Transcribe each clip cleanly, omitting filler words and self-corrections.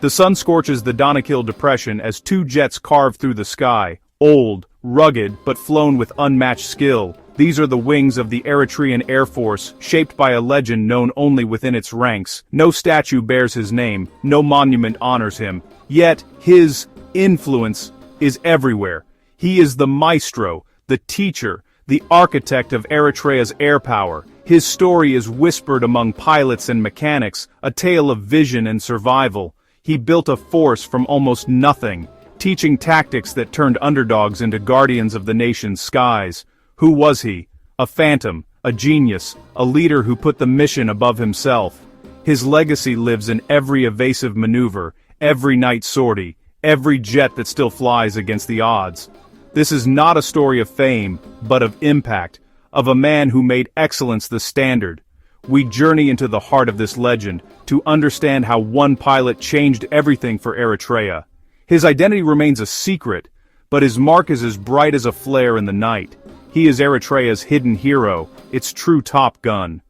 The sun scorches the Danakil Depression as two jets carve through the sky, old, rugged, but flown with unmatched skill. These are the wings of the Eritrean Air Force, shaped by a legend known only within its ranks. No statue bears his name, no monument honors him. Yet, his influence is everywhere. He is the maestro, the teacher, the architect of Eritrea's air power. His story is whispered among pilots and mechanics, a tale of vision and survival. He built a force from almost nothing, teaching tactics that turned underdogs into guardians of the nation's skies. Who was he? A phantom, a genius, a leader who put the mission above himself. His legacy lives in every evasive maneuver, every night sortie, every jet that still flies against the odds. This is not a story of fame, but of impact, of a man who made excellence the standard. We journey into the heart of this legend, to understand how one pilot changed everything for Eritrea. His identity remains a secret, but his mark is as bright as a flare in the night. He is Eritrea's hidden hero, its true Top Gun.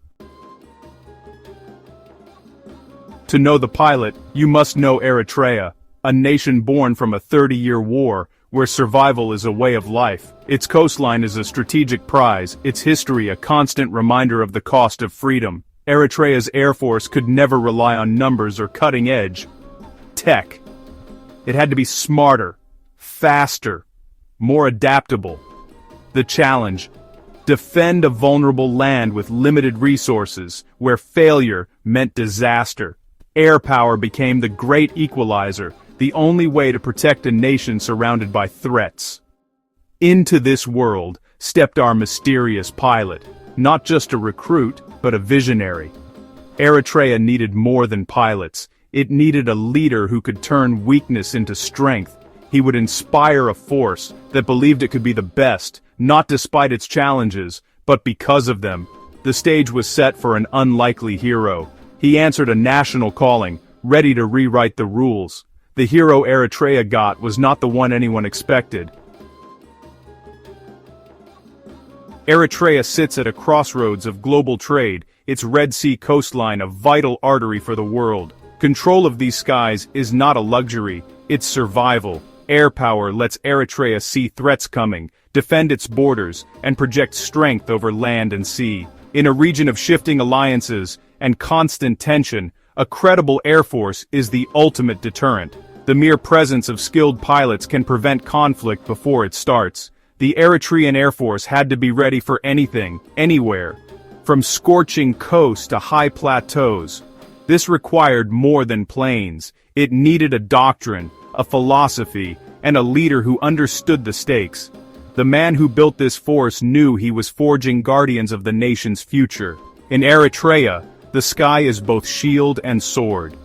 To know the pilot, you must know Eritrea, a nation born from a 30-year war, where survival is a way of life. Its coastline is a strategic prize, its history a constant reminder of the cost of freedom. Eritrea's Air Force could never rely on numbers or cutting-edge tech. It had to be smarter, faster, more adaptable. The challenge: defend a vulnerable land with limited resources, where failure meant disaster. Air power became the great equalizer, the only way to protect a nation surrounded by threats. Into this world stepped our mysterious pilot, not just a recruit, but a visionary. Eritrea needed more than pilots. It needed a leader who could turn weakness into strength. He would inspire a force that believed it could be the best, not despite its challenges, but because of them. The stage was set for an unlikely hero. He answered a national calling, ready to rewrite the rules. The hero Eritrea got was not the one anyone expected. Eritrea sits at a crossroads of global trade, its Red Sea coastline a vital artery for the world. Control of these skies is not a luxury, it's survival. Air power lets Eritrea see threats coming, defend its borders, and project strength over land and sea. In a region of shifting alliances and constant tension, a credible air force is the ultimate deterrent. The mere presence of skilled pilots can prevent conflict before it starts. The Eritrean Air Force had to be ready for anything, anywhere, from scorching coasts to high plateaus. This required more than planes. It needed a doctrine, a philosophy, and a leader who understood the stakes. The man who built this force knew he was forging guardians of the nation's future. In Eritrea, the sky is both shield and sword.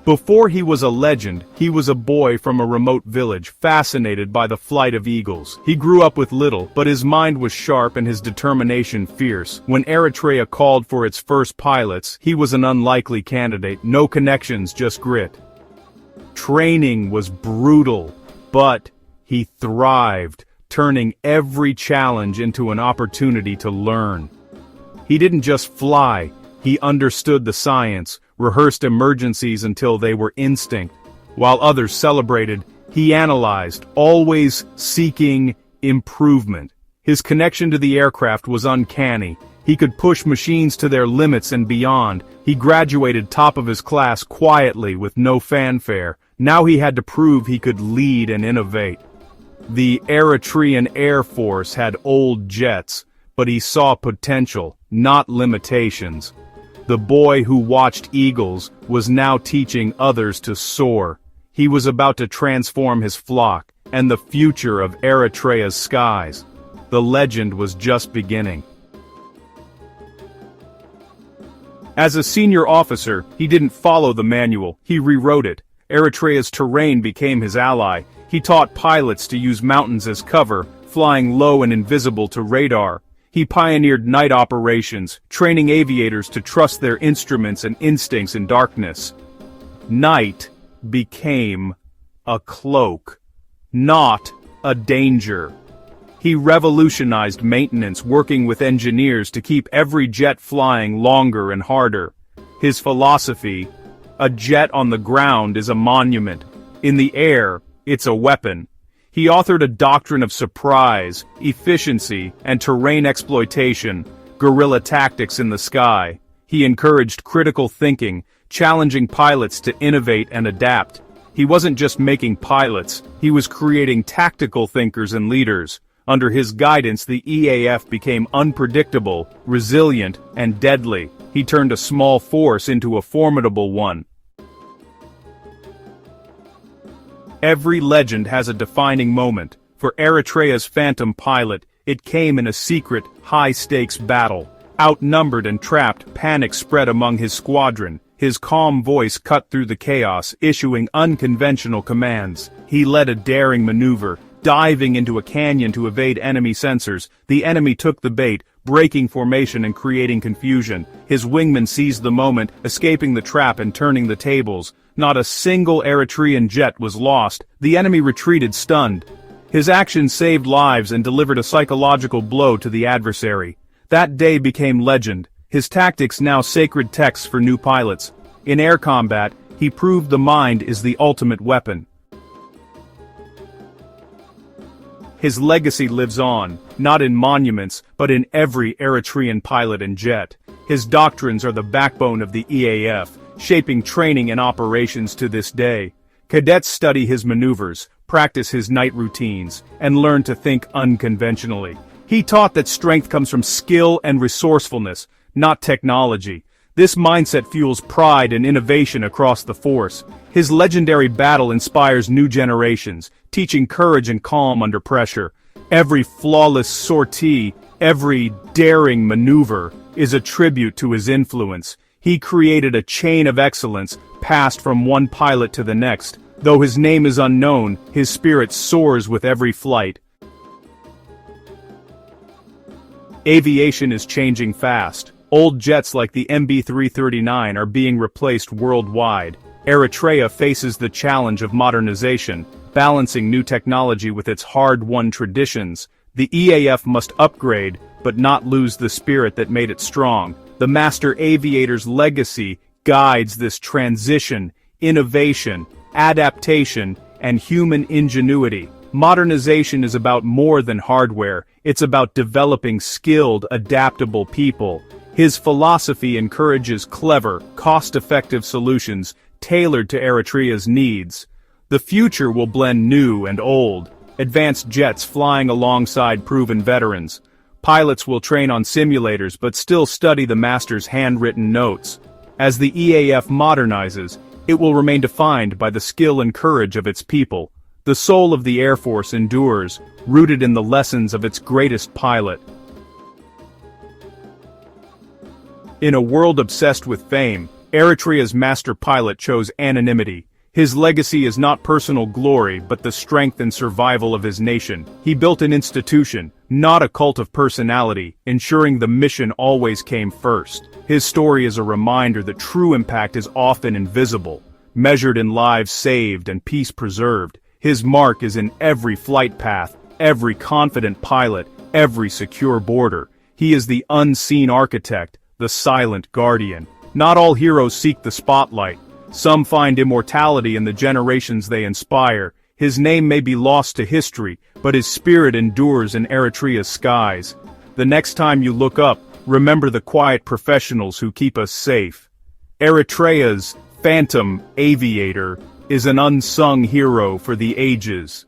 Before he was a legend, he was a boy from a remote village, fascinated by the flight of eagles. He grew up with little, but his mind was sharp and his determination fierce. When Eritrea called for its first pilots, he was an unlikely candidate. No connections, just grit. Training was brutal, but he thrived, turning every challenge into an opportunity to learn. He didn't just fly, he understood the science, rehearsed emergencies until they were instinct. While others celebrated, he analyzed, always seeking improvement. His connection to the aircraft was uncanny. He could push machines to their limits and beyond. He graduated top of his class quietly with no fanfare. Now he had to prove he could lead and innovate. The Eritrean Air Force had old jets, but he saw potential, not limitations. The boy who watched eagles was now teaching others to soar. He was about to transform his flock and the future of Eritrea's skies. The legend was just beginning. As a senior officer, he didn't follow the manual, he rewrote it. Eritrea's terrain became his ally. He taught pilots to use mountains as cover, flying low and invisible to radar. He pioneered night operations, training aviators to trust their instruments and instincts in darkness. Night became a cloak, not a danger. He revolutionized maintenance, working with engineers to keep every jet flying longer and harder. His philosophy: a jet on the ground is a monument. In the air, it's a weapon. He authored a doctrine of surprise, efficiency, and terrain exploitation, guerrilla tactics in the sky. He encouraged critical thinking, challenging pilots to innovate and adapt. He wasn't just making pilots, he was creating tactical thinkers and leaders. Under his guidance, the EAF became unpredictable, resilient, and deadly. He turned a small force into a formidable one. Every legend has a defining moment. For Eritrea's phantom pilot, it came in a secret, high-stakes battle. Outnumbered and trapped, panic spread among his squadron. His calm voice cut through the chaos, issuing unconventional commands. He led a daring maneuver, diving into a canyon to evade enemy sensors. The enemy took the bait, breaking formation and creating confusion. His wingman seized the moment, escaping the trap and turning the tables. Not a single Eritrean jet was lost. The enemy retreated stunned. His actions saved lives and delivered a psychological blow to the adversary. That day became legend, his tactics now sacred texts for new pilots. In air combat, he proved the mind is the ultimate weapon. His legacy lives on, not in monuments, but in every Eritrean pilot and jet. His doctrines are the backbone of the EAF, shaping training and operations to this day. Cadets study his maneuvers, practice his night routines, and learn to think unconventionally. He taught that strength comes from skill and resourcefulness, not technology. This mindset fuels pride and innovation across the force. His legendary battle inspires new generations, teaching courage and calm under pressure. Every flawless sortie, every daring maneuver, is a tribute to his influence. He created a chain of excellence, passed from one pilot to the next. Though his name is unknown, his spirit soars with every flight. Aviation is changing fast. Old jets like the MB-339 are being replaced worldwide. Eritrea faces the challenge of modernization, balancing new technology with its hard-won traditions. The EAF must upgrade, but not lose the spirit that made it strong. The master aviator's legacy guides this transition: innovation, adaptation, and human ingenuity. Modernization is about more than hardware. It's about developing skilled, adaptable people. His philosophy encourages clever, cost-effective solutions tailored to Eritrea's needs. The future will blend new and old. Advanced jets flying alongside proven veterans. Pilots will train on simulators but still study the master's handwritten notes. As the EAF modernizes, it will remain defined by the skill and courage of its people. The soul of the Air Force endures, rooted in the lessons of its greatest pilot. In a world obsessed with fame, Eritrea's master pilot chose anonymity. His legacy is not personal glory but the strength and survival of his nation. He built an institution, not a cult of personality, ensuring the mission always came first. His story is a reminder that true impact is often invisible, measured in lives saved and peace preserved. His mark is in every flight path, every confident pilot, every secure border. He is the unseen architect, the silent guardian. Not all heroes seek the spotlight. Some find immortality in the generations they inspire. His name may be lost to history, but his spirit endures in Eritrea's skies. The next time you look up, remember the quiet professionals who keep us safe. Eritrea's phantom aviator is an unsung hero for the ages.